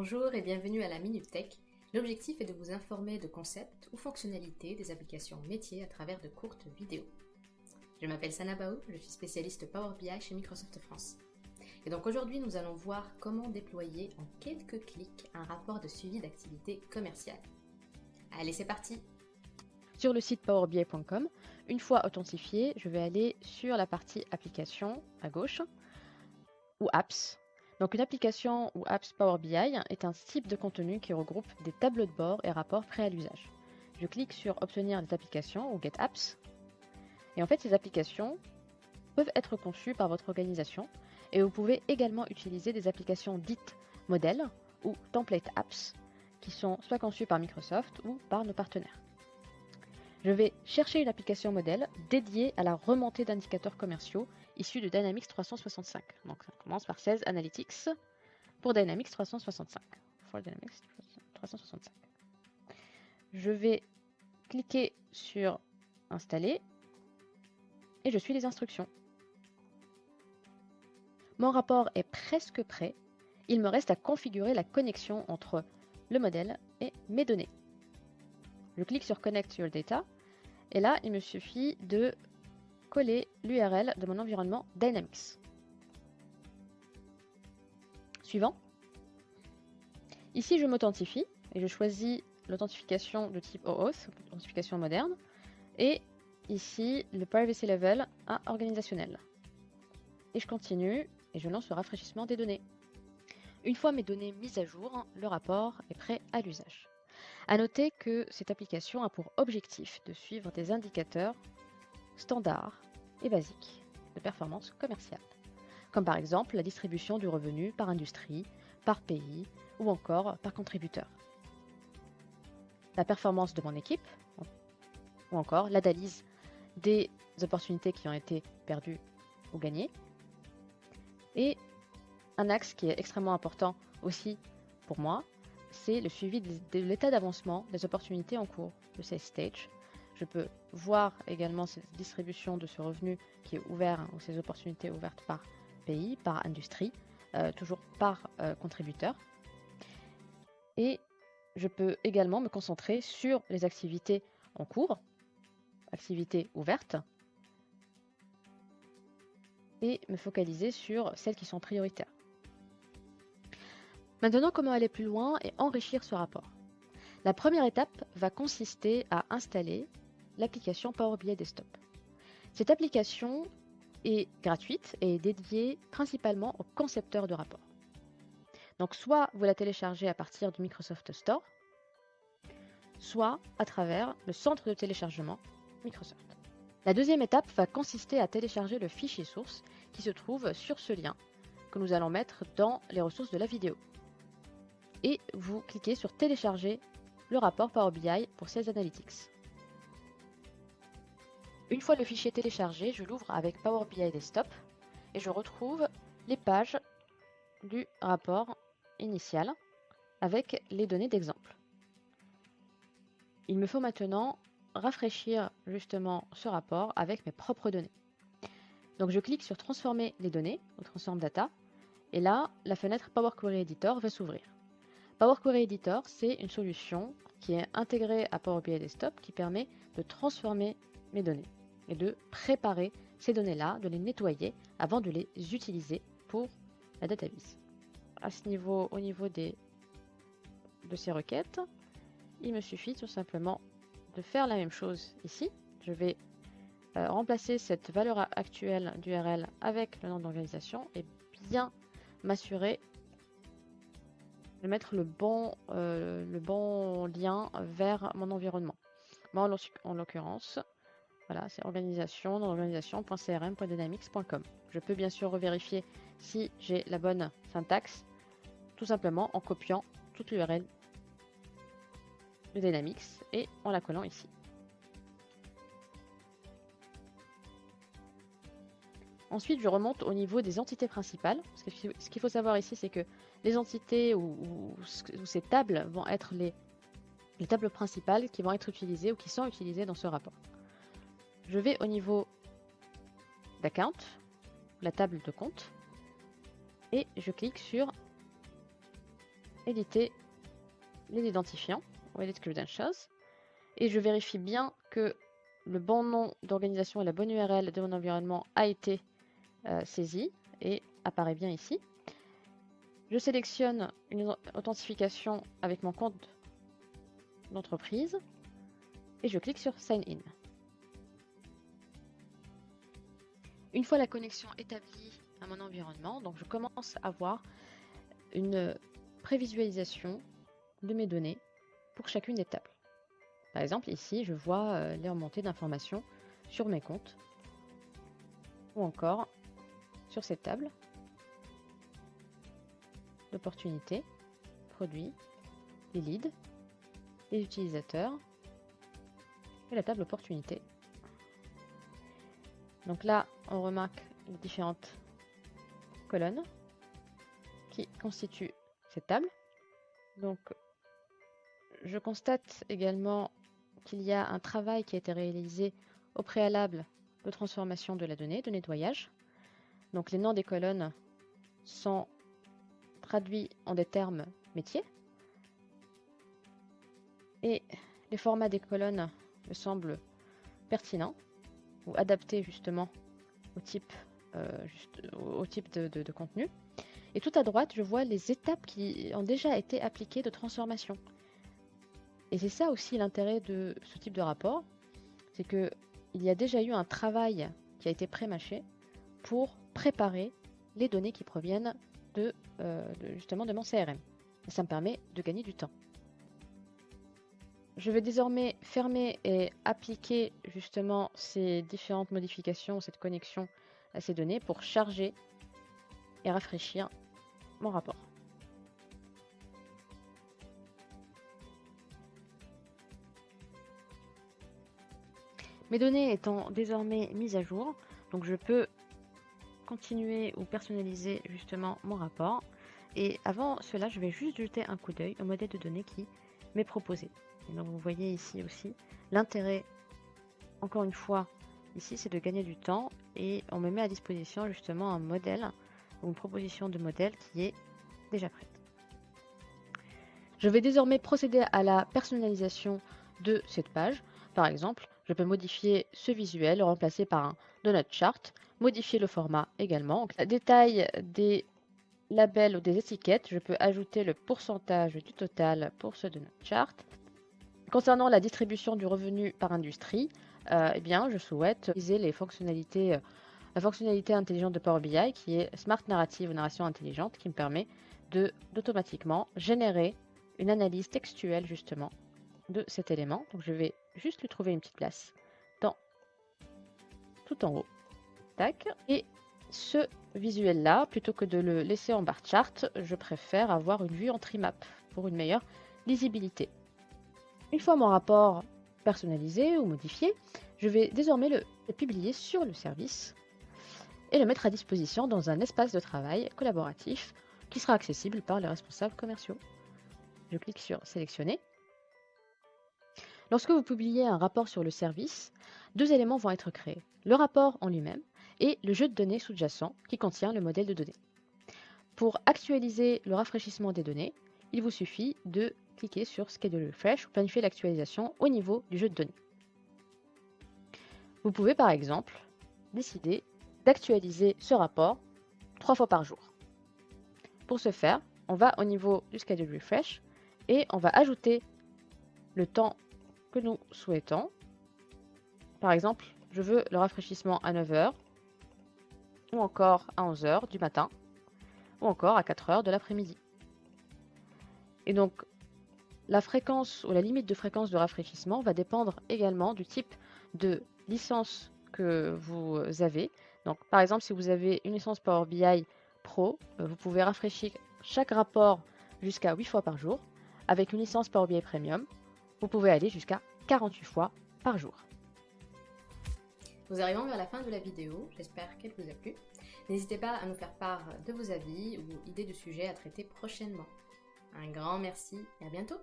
Bonjour et bienvenue à la Minute Tech. L'objectif est de vous informer de concepts ou fonctionnalités des applications métiers à travers de courtes vidéos. Je m'appelle Sana Baou, je suis spécialiste Power BI chez Microsoft France. Et donc aujourd'hui nous allons voir comment déployer en quelques clics un rapport de suivi d'activité commerciale. Allez, c'est parti! Sur le site powerbi.com, une fois authentifié, je vais aller sur la partie application à gauche ou apps. Donc une application ou apps Power BI est un type de contenu qui regroupe des tableaux de bord et rapports prêts à l'usage. Je clique sur obtenir des applications ou Get Apps. Et en fait, ces applications peuvent être conçues par votre organisation et vous pouvez également utiliser des applications dites modèles ou template apps qui sont soit conçues par Microsoft ou par nos partenaires. Je vais chercher une application modèle dédiée à la remontée d'indicateurs commerciaux issus de Dynamics 365. Donc ça commence par 16 Analytics pour Dynamics 365. Je vais cliquer sur Installer et je suis les instructions. Mon rapport est presque prêt. Il me reste à configurer la connexion entre le modèle et mes données. Je clique sur Connect Your Data et là, il me suffit de coller l'URL de mon environnement Dynamics. Suivant. Ici, je m'authentifie et je choisis l'authentification de type OAuth, authentification moderne, et ici le Privacy Level à organisationnel. Et je continue et je lance le rafraîchissement des données. Une fois mes données mises à jour, le rapport est prêt à l'usage. À noter que cette application a pour objectif de suivre des indicateurs standards et basiques de performance commerciale, comme par exemple la distribution du revenu par industrie, par pays ou encore par contributeur, la performance de mon équipe ou encore l'analyse des opportunités qui ont été perdues ou gagnées. Et un axe qui est extrêmement important aussi pour moi, c'est le suivi de l'état d'avancement des opportunités en cours, le sales stage. Je peux voir également cette distribution de ce revenu qui est ouvert, ou ces opportunités ouvertes par pays, par industrie, toujours par contributeur. Et je peux également me concentrer sur les activités en cours, activités ouvertes, et me focaliser sur celles qui sont prioritaires. Maintenant, comment aller plus loin et enrichir ce rapport? La première étape va consister à installer l'application Power BI Desktop. Cette application est gratuite et est dédiée principalement aux concepteurs de rapports. Donc soit vous la téléchargez à partir du Microsoft Store, soit à travers le centre de téléchargement Microsoft. La deuxième étape va consister à télécharger le fichier source qui se trouve sur ce lien que nous allons mettre dans les ressources de la vidéo. Et vous cliquez sur télécharger le rapport Power BI pour Sales Analytics. Une fois le fichier téléchargé, je l'ouvre avec Power BI Desktop et je retrouve les pages du rapport initial avec les données d'exemple. Il me faut maintenant rafraîchir justement ce rapport avec mes propres données. Donc je clique sur transformer les données ou transform data et là la fenêtre Power Query Editor va s'ouvrir. Power Query Editor, c'est une solution qui est intégrée à Power BI Desktop qui permet de transformer mes données et de préparer ces données-là, de les nettoyer avant de les utiliser pour la database. À ce niveau, au niveau de ces requêtes, il me suffit tout simplement de faire la même chose ici. Je vais remplacer cette valeur actuelle d'URL avec le nom d'organisation et bien m'assurer de mettre le bon lien vers mon environnement. Moi, en l'occurrence, voilà, c'est organisation, dans organisation.crm.dynamics.com. Je peux bien sûr revérifier si j'ai la bonne syntaxe, tout simplement en copiant toute l'URL de Dynamics et en la collant ici. Ensuite, je remonte au niveau des entités principales. Ce qu'il faut savoir ici, c'est que les entités ou ces tables vont être les tables principales qui vont être utilisées ou qui sont utilisées dans ce rapport. Je vais au niveau d'account, la table de compte, et je clique sur éditer les identifiants, ou Edit Credentials, et je vérifie bien que le bon nom d'organisation et la bonne URL de mon environnement a été saisi et apparaît bien ici. Je sélectionne une authentification avec mon compte d'entreprise et je clique sur Sign In. Une fois la connexion établie à mon environnement, donc je commence à voir une prévisualisation de mes données pour chacune des tables. Par exemple, ici, je vois les remontées d'informations sur mes comptes ou encore sur cette table d'opportunités, produits, les leads, les utilisateurs et la table opportunités. Donc là, on remarque les différentes colonnes qui constituent cette table. Donc, je constate également qu'il y a un travail qui a été réalisé au préalable de transformation de la donnée, de nettoyage. Donc, les noms des colonnes sont traduits en des termes métiers. Et les formats des colonnes me semblent pertinents ou adaptés justement au type, de contenu. Et tout à droite, je vois les étapes qui ont déjà été appliquées de transformation. Et c'est ça aussi l'intérêt de ce type de rapport, c'est qu'il y a déjà eu un travail qui a été pré-mâché pour préparer les données qui proviennent justement de mon CRM. Et ça me permet de gagner du temps. Je vais désormais fermer et appliquer justement ces différentes modifications, cette connexion à ces données pour charger et rafraîchir mon rapport. Mes données étant désormais mises à jour, donc je peux continuer ou personnaliser justement mon rapport. Et avant cela, je vais juste jeter un coup d'œil au modèle de données qui m'est proposé. Et donc vous voyez ici aussi l'intérêt, encore une fois, ici c'est de gagner du temps et on me met à disposition justement un modèle ou une proposition de modèle qui est déjà prête. Je vais désormais procéder à la personnalisation de cette page. Par exemple, je peux modifier ce visuel, le remplacer par un donut chart, modifier le format également. Donc, le détail des labels ou des étiquettes, je peux ajouter le pourcentage du total pour ce donut chart. Concernant la distribution du revenu par industrie, eh bien, je souhaite utiliser la fonctionnalité intelligente de Power BI qui est Smart Narrative ou narration intelligente qui me permet d'automatiquement générer une analyse textuelle justement de cet élément. Donc je vais juste lui trouver une petite place tout en haut. Tac. Et ce visuel-là, plutôt que de le laisser en bar chart, je préfère avoir une vue en trimap pour une meilleure lisibilité. Une fois mon rapport personnalisé ou modifié, je vais désormais le publier sur le service et le mettre à disposition dans un espace de travail collaboratif qui sera accessible par les responsables commerciaux. Je clique sur Sélectionner. Lorsque vous publiez un rapport sur le service, deux éléments vont être créés. Le rapport en lui-même et le jeu de données sous-jacent qui contient le modèle de données. Pour actualiser le rafraîchissement des données, il vous suffit de cliquer sur Schedule Refresh ou planifier l'actualisation au niveau du jeu de données. Vous pouvez par exemple décider d'actualiser ce rapport 3 fois par jour. Pour ce faire, on va au niveau du Schedule Refresh et on va ajouter le temps que nous souhaitons. Par exemple, je veux le rafraîchissement à 9 h ou encore à 11 h du matin ou encore à 4 h de l'après-midi. Et donc, la fréquence ou la limite de fréquence de rafraîchissement va dépendre également du type de licence que vous avez. Donc, par exemple, si vous avez une licence Power BI Pro, vous pouvez rafraîchir chaque rapport jusqu'à 8 fois par jour. Avec une licence Power BI Premium, vous pouvez aller jusqu'à 48 fois par jour. Nous arrivons vers la fin de la vidéo, j'espère qu'elle vous a plu. N'hésitez pas à nous faire part de vos avis ou idées de sujets à traiter prochainement. Un grand merci et à bientôt!